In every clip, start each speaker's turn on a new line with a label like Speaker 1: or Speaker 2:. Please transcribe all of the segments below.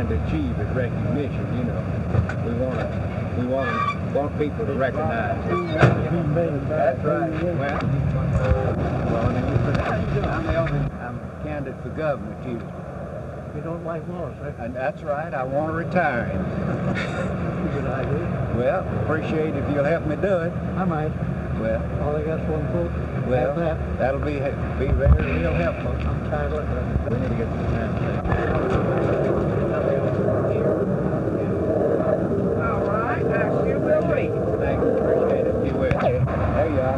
Speaker 1: to achieve is recognition. You know, we want people to recognize it. That's right. I'm a candidate for governor Tuesday.
Speaker 2: You don't like Morris, eh?
Speaker 1: And that's right. I want to retire him.
Speaker 2: Good idea.
Speaker 1: Well, appreciate if you'll help me do it.
Speaker 2: I might.
Speaker 1: Well,
Speaker 2: All I got's one vote.
Speaker 1: well, that'll be very real helpful.
Speaker 2: I'm tired of it.
Speaker 1: We need to get this man.
Speaker 3: All right, I sure will read.
Speaker 1: Thank you. Appreciate it. You will. There you are.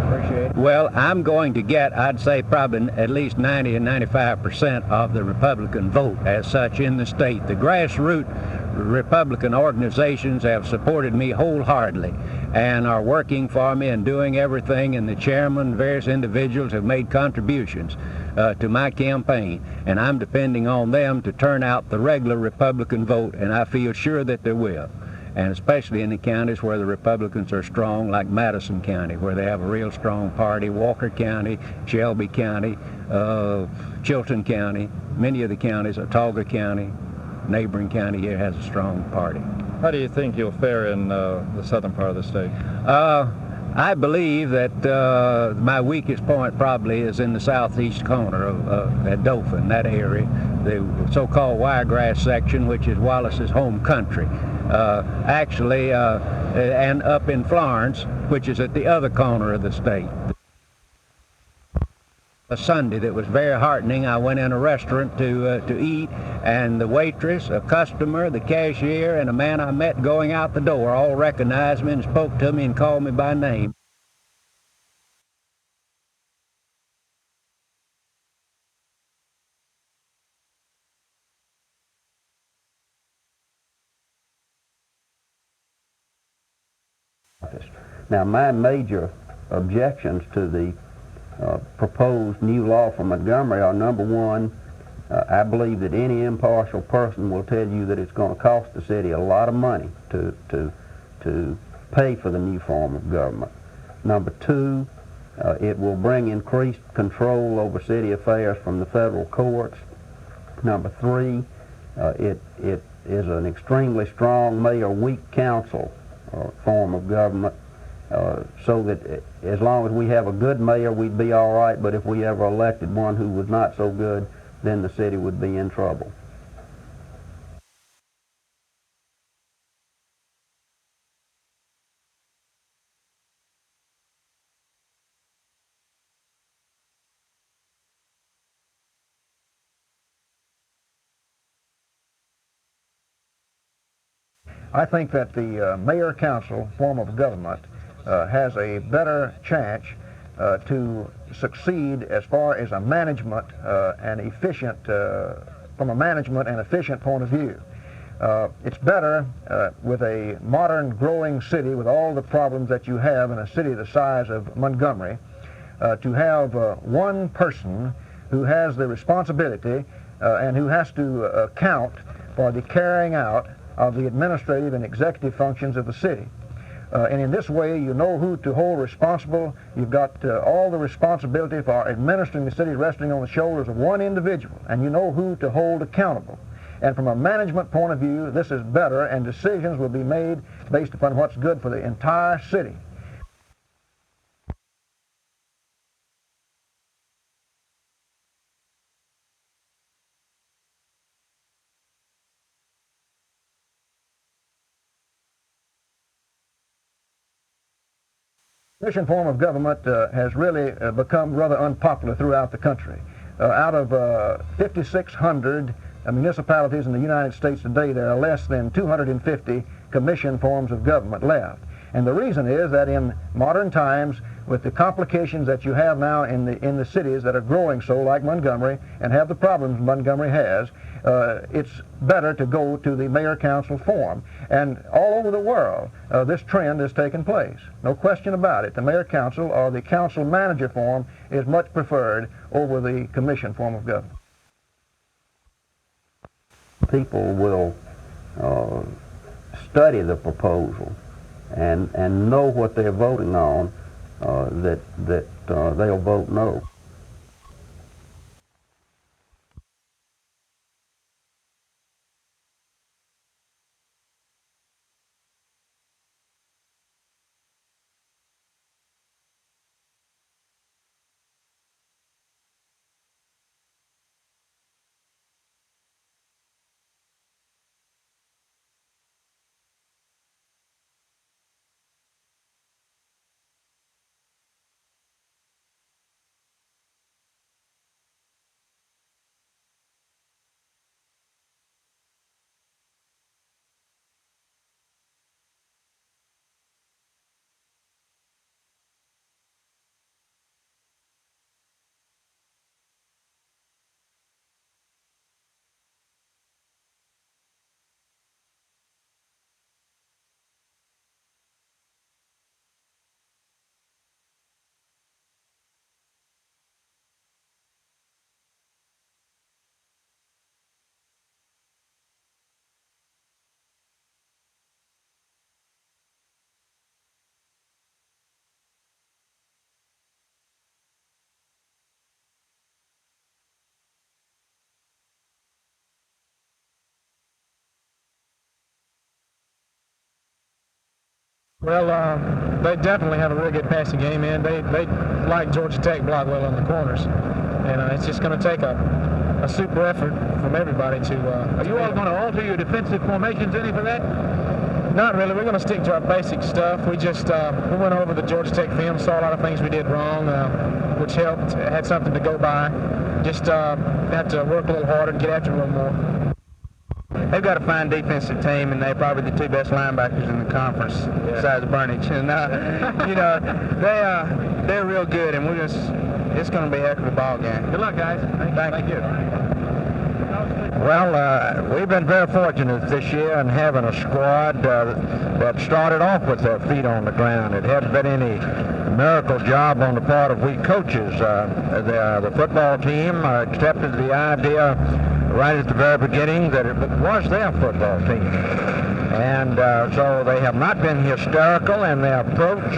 Speaker 1: Appreciate it. Well, I'm going to get, I'd say, probably at least 90 and 95% of the Republican vote as such in the state. The grassroots Republican organizations have supported me wholeheartedly and are working for me and doing everything, and the chairman, various individuals have made contributions to my campaign, and I'm depending on them to turn out the regular Republican vote, and I feel sure that they will. And especially in the counties where the Republicans are strong, like Madison County, where they have a real strong party, Walker County, Shelby County, Chilton County, many of the counties, Autauga County, neighboring county here has a strong party.
Speaker 4: How do you think you'll fare in the southern part of the state?
Speaker 1: I believe that my weakest point probably is in the southeast corner at Dauphin, that area, the so-called wiregrass section, which is Wallace's home country. And up in Florence, which is at the other corner of the state. A Sunday that was very heartening. I went in a restaurant to eat, and the waitress, a customer, the cashier, and a man I met going out the door all recognized me and spoke to me and called me by name.
Speaker 5: Now, my major objections to the proposed new law for Montgomery are, number one, I believe that any impartial person will tell you that it's going to cost the city a lot of money to pay for the new form of government. Number two, it will bring increased control over city affairs from the federal courts. Number three, it is an extremely strong mayor-weak council form of government, so that as long as we have a good mayor, we'd be all right, but if we ever elected one who was not so good, then the city would be in trouble.
Speaker 2: I think that the mayor-council form of government has a better chance to succeed as far as a management and efficient, from a management and efficient point of view. It's better with a modern growing city with all the problems that you have in a city the size of Montgomery to have one person who has the responsibility and who has to account for the carrying out of the administrative and executive functions of the city. And in this way, you know who to hold responsible. You've got all the responsibility for administering the city resting on the shoulders of one individual, and you know who to hold accountable. And from a management point of view, this is better, and decisions will be made based upon what's good for the entire city. The commission form of government has really become rather unpopular throughout the country. Out of 5,600 municipalities in the United States today, there are less than 250 commission forms of government left. And the reason is that in modern times, with the complications that you have now in the cities that are growing so, like Montgomery, and have the problems Montgomery has, it's better to go to the mayor-council form. And all over the world, this trend has taken place. No question about it. The mayor-council or the council-manager form is much preferred over the commission form of government.
Speaker 5: People will study the proposal and know what they're voting on, that they'll vote no.
Speaker 4: Well, they definitely have a really good passing game, and they like Georgia Tech block well on the corners. And it's just going to take a super effort from everybody to...
Speaker 1: Are you all going to alter your defensive formations any for that?
Speaker 4: Not really. We're going to stick to our basic stuff. We just we went over the Georgia Tech film, saw a lot of things we did wrong, which helped, had something to go by. Just have to work a little harder and get after it a little more.
Speaker 6: They've got a fine defensive team, and they're probably the two best linebackers in the conference, besides Burnage. And you know, they're real good, and it's going to be a heck of a ball game.
Speaker 1: Good luck, guys.
Speaker 6: Thank you.
Speaker 2: Well, we've been very fortunate this year in having a squad that started off with their feet on the ground. It hadn't been any miracle job on the part of we coaches. The football team accepted the idea right at the very beginning that it was their football team. And so they have not been hysterical in their approach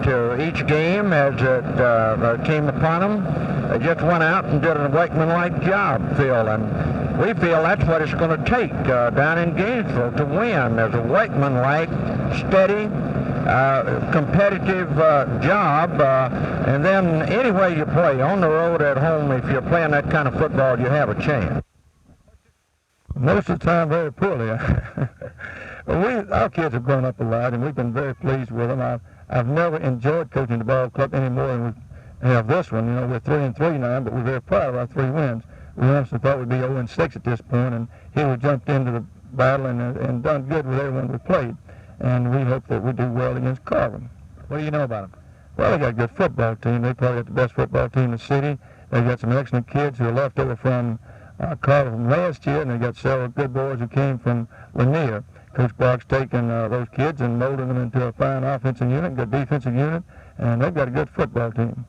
Speaker 2: to each game as it came upon them. They just went out and did a workmanlike job, Phil, and we feel that's what it's going to take down in Gainesville to win. There's a workmanlike, steady, competitive job, and then any way you play, on the road, at home, if you're playing that kind of football, you have a chance.
Speaker 7: Most of the time, very poorly. Our kids have grown up a lot, and we've been very pleased with them. I've never enjoyed coaching the ball club anymore, and we have this one. You know, we're 3-3 now, but we're very proud of our 3 wins. We honestly thought we'd be 0-6 at this point, and here we jumped into the battle and done good with everyone we played. And we hope that we do well against Carvin.
Speaker 1: What do you know about them?
Speaker 7: Well, they got a good football team. They probably got the best football team in the city. They got some excellent kids who are left over from Carvin from last year, and they got several good boys who came from Lanier. Coach Brock's taken those kids and molded them into a fine offensive unit, good defensive unit, and they've got a good football team.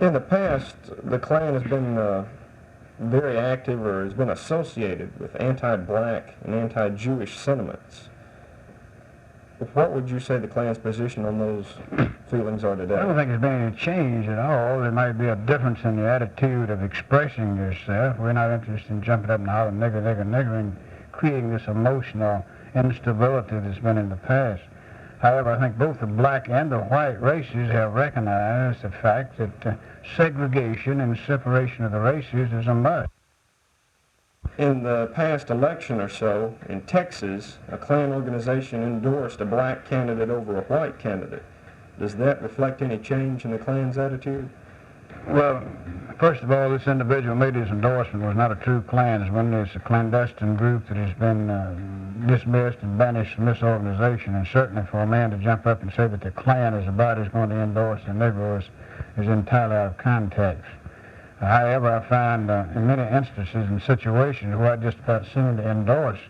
Speaker 4: In the past, the Klan has been very active or has been associated with anti-black and anti-Jewish sentiments. What would you say the Klan's position on those feelings are today?
Speaker 8: I don't think there's been any change at all. There might be a difference in the attitude of expressing yourself. We're not interested in jumping up and hollering nigger, nigger, nigger and creating this emotional instability that's been in the past. However, I think both the black and the white races have recognized the fact that segregation and separation of the races is a must.
Speaker 4: In the past election or so, in Texas, a Klan organization endorsed a black candidate over a white candidate. Does that reflect any change in the Klan's attitude?
Speaker 8: Well, first of all, this individual made his endorsement was not a true Klansman. It's a clandestine group that has been dismissed and banished from this organization. And certainly for a man to jump up and say that the Klan is about is going to endorse the Negroes is entirely out of context. However, I find in many instances and situations where I just about seem to endorse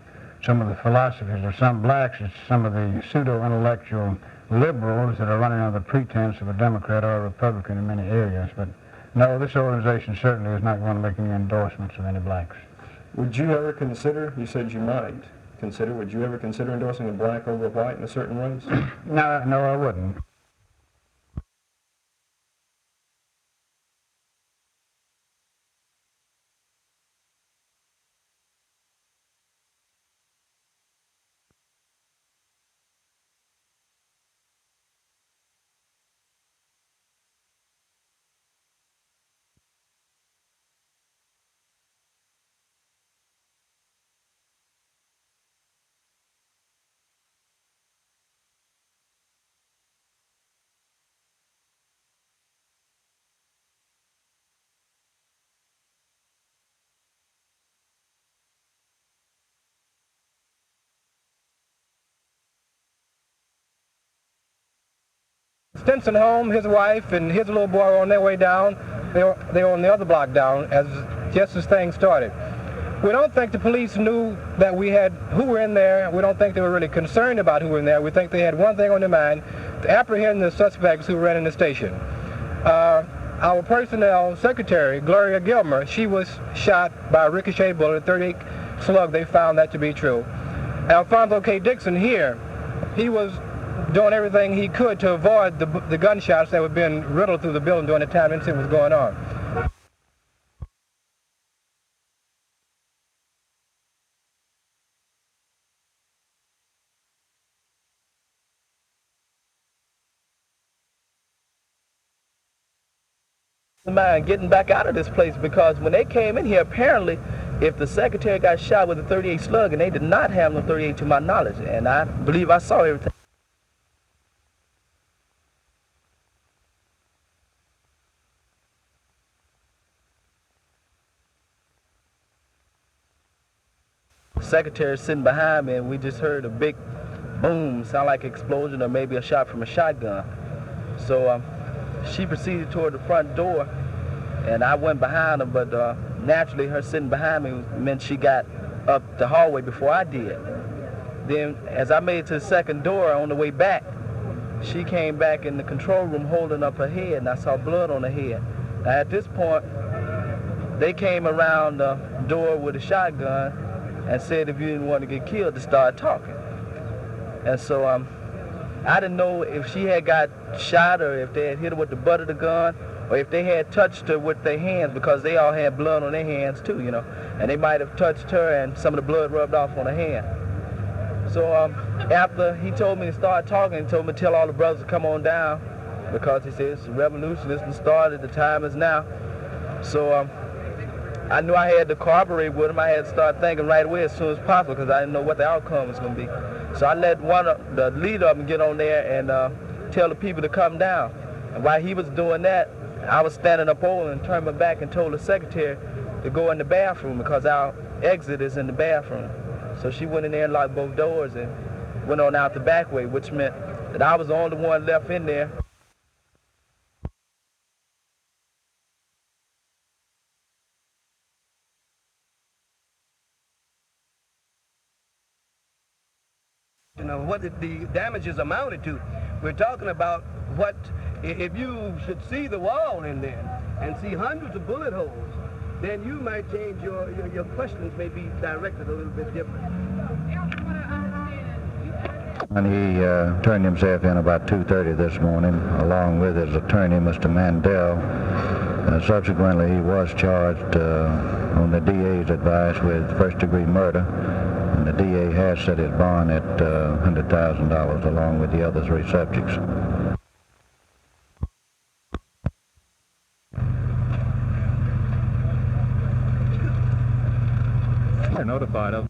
Speaker 8: some of the philosophies of some blacks, it's some of the pseudo-intellectual liberals that are running under the pretense of a Democrat or a Republican in many areas. But no, this organization certainly is not going to make any endorsements of any blacks.
Speaker 4: Would you ever consider, you said you might consider, would you ever consider endorsing a black over a white in a certain race?
Speaker 8: No, I wouldn't.
Speaker 6: Stinson home, his wife, and his little boy were on their way down.
Speaker 9: they were on the other block down just as things started. We don't think the police knew that who were in there. We don't think they were really concerned about who were in there. We think they had one thing on their mind, to apprehend the suspects who ran in the station. Our personnel secretary, Gloria Gilmer, she was shot by a ricochet bullet, a 38 slug. They found that to be true. Alfonso K. Dixon here, he was doing everything he could to avoid the gunshots that were being riddled through the building during the time the incident was going on.
Speaker 10: Mind getting back out of this place, because when they came in here, apparently if the secretary got shot with a 38 slug, and they did not have no 38 to my knowledge, and I believe I saw everything. The secretary sitting behind me, and we just heard a big boom, sound like an explosion or maybe a shot from a shotgun. So she proceeded toward the front door, and I went behind her, but naturally her sitting behind me meant she got up the hallway before I did. Then as I made it to the second door on the way back, she came back in the control room holding up her head, and I saw blood on her head. Now at this point, they came around the door with a shotgun and said if you didn't want to get killed, to start talking. And so I didn't know if she had got shot or if they had hit her with the butt of the gun or if they had touched her with their hands, because they all had blood on their hands too, you know. And they might have touched her and some of the blood rubbed off on her hand. So after he told me to start talking, he told me to tell all the brothers to come on down, because he said it's a revolution, it's started, the time is now. So I knew I had to cooperate with him. I had to start thinking right away as soon as possible, because I didn't know what the outcome was going to be. So I let the leader of them get on there and tell the people to come down. And while he was doing that, I was standing up over and turned my back and told the secretary to go in the bathroom, because our exit is in the bathroom. So she went in there and locked both doors and went on out the back way, which meant that I was the only one left in there.
Speaker 11: You know, what the damages amounted to. We're talking about what, if you should see the wall in there and see hundreds of bullet holes, then you might change your questions may be directed a little bit different.
Speaker 1: And he turned himself in about 2:30 this morning, along with his attorney, Mr. Mandel. Subsequently, he was charged on the DA's advice with first-degree murder. And the DA has set his bond at $100,000 along with the other three subjects.
Speaker 12: They're notified of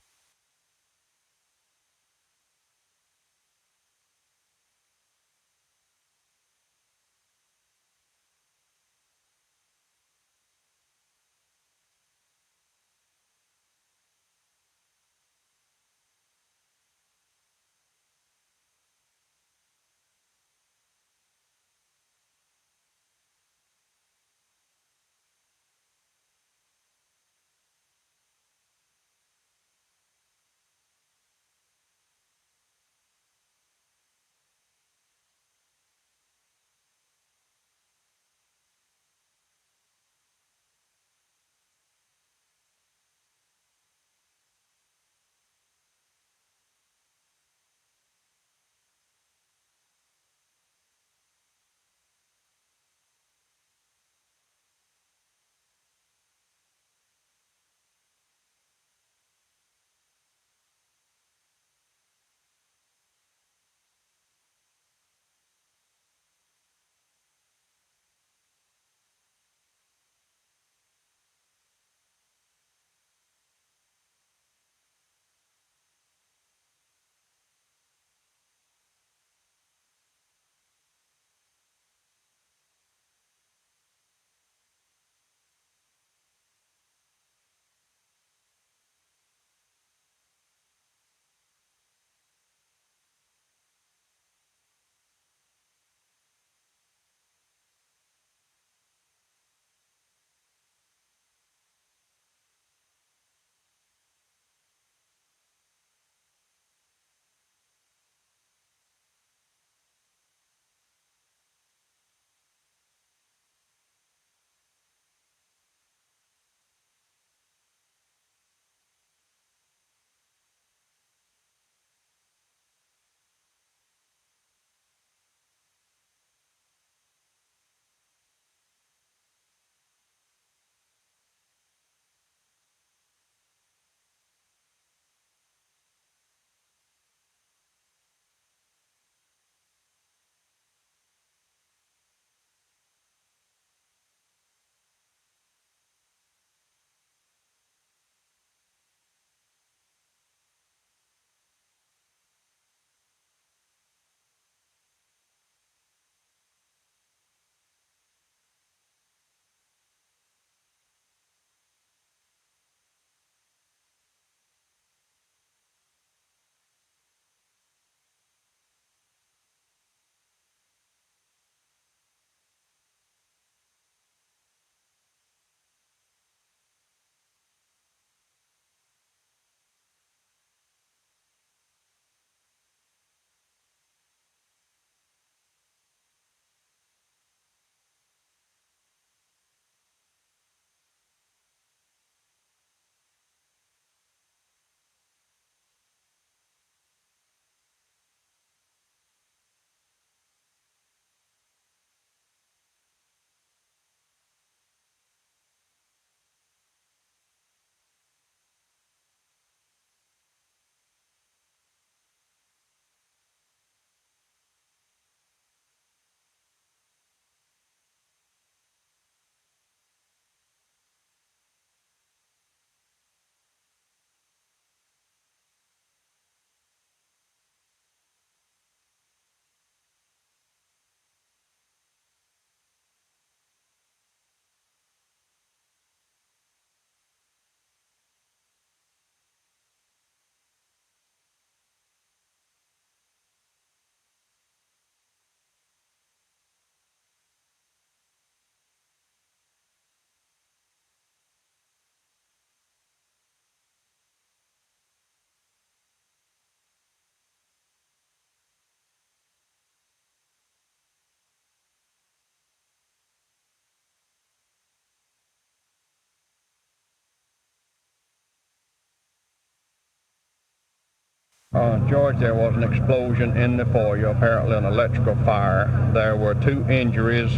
Speaker 1: George, there was an explosion in the foyer, apparently an electrical fire. There were 2 injuries.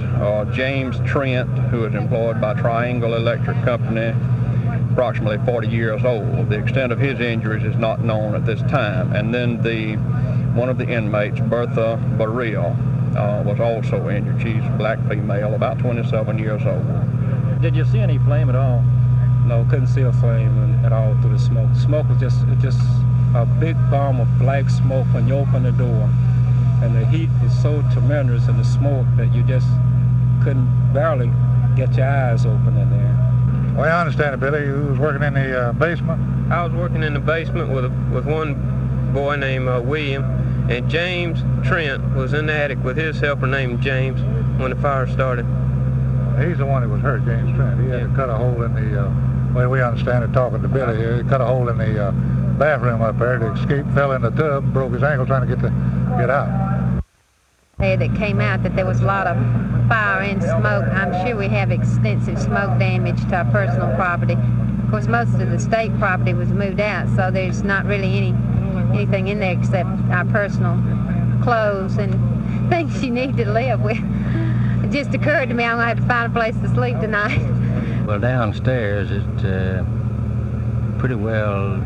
Speaker 1: James Trent, who is employed by Triangle Electric Company, approximately 40 years old. The extent of his injuries is not known at this time. And then one of the inmates, Bertha Barrill, was also injured. She's a black female, about 27 years old.
Speaker 12: Did you see any flame at all?
Speaker 9: No, couldn't see a flame at all through the smoke. Smoke was just a big bomb of black smoke when you open the door. And the heat was so tremendous in the smoke that you just couldn't barely get your eyes open in there.
Speaker 8: Well, I understand it, Billy. You was working in the basement?
Speaker 13: I was working in the basement with one boy named William, and James Trent was in the attic with his helper named James when the fire started.
Speaker 8: He's the one who was hurt, James Trent. He had to cut a hole in the, well, we understand it talking to Billy here, he cut a hole in the bathroom up there to escape, fell in the tub, broke his ankle trying to get out.
Speaker 14: That came out that there was a lot of fire and smoke. I'm sure we have extensive smoke damage to our personal property. Of course, most of the state property was moved out, so there's not really anything in there except our personal clothes and things you need to live with. It just occurred to me I'm going to have to find a place to sleep tonight.
Speaker 1: Well, downstairs it's pretty well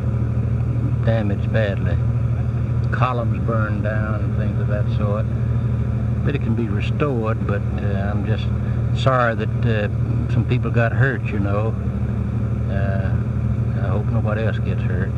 Speaker 1: damaged badly. Columns burned down and things of that sort. But it can be restored, but I'm just sorry that some people got hurt, you know. I hope nobody else gets hurt.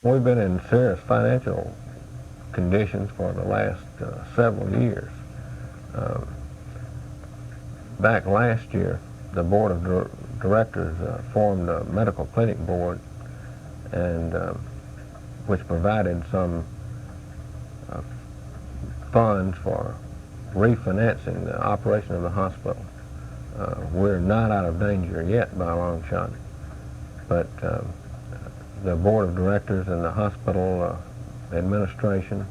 Speaker 2: We've been in serious financial conditions for the last several years. Back last year, the board of directors formed a medical clinic board, and which provided some funds for refinancing the operation of the hospital. We're not out of danger yet by a long shot, but the board of directors and the hospital administration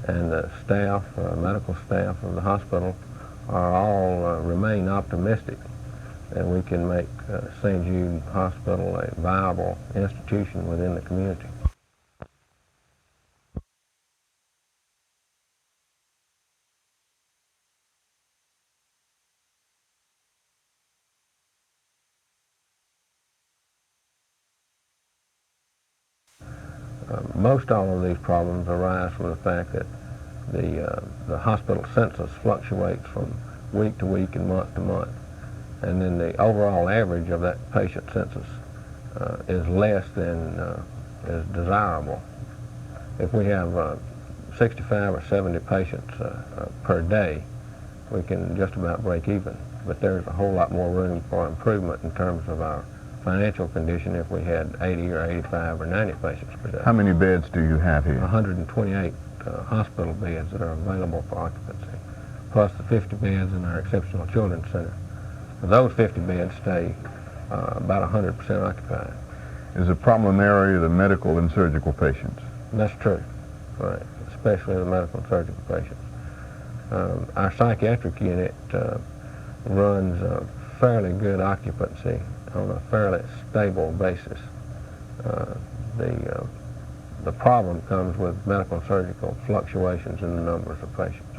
Speaker 2: and the staff, medical staff of the hospital, are all remain optimistic that we can make St. Jude Hospital a viable institution within the community. Most all of these problems arise from the fact that the hospital census fluctuates from week to week and month to month, and then the overall average of that patient census is less than is desirable. If we have 65 or 70 patients per day, we can just about break even, but there's a whole lot more room for improvement in terms of our financial condition if we had 80 or 85 or 90 patients per day.
Speaker 15: How many beds do you have here?
Speaker 2: 128 hospital beds that are available for occupancy.
Speaker 9: plus the 50 beds in our Exceptional Children's Center. Those 50 beds stay about 100% occupied.
Speaker 15: Is the problem area the medical and surgical patients?
Speaker 9: That's true, right, especially the medical and surgical patients. Our psychiatric unit runs a fairly good occupancy on a fairly stable basis. The problem comes with medical and surgical fluctuations in the numbers of patients.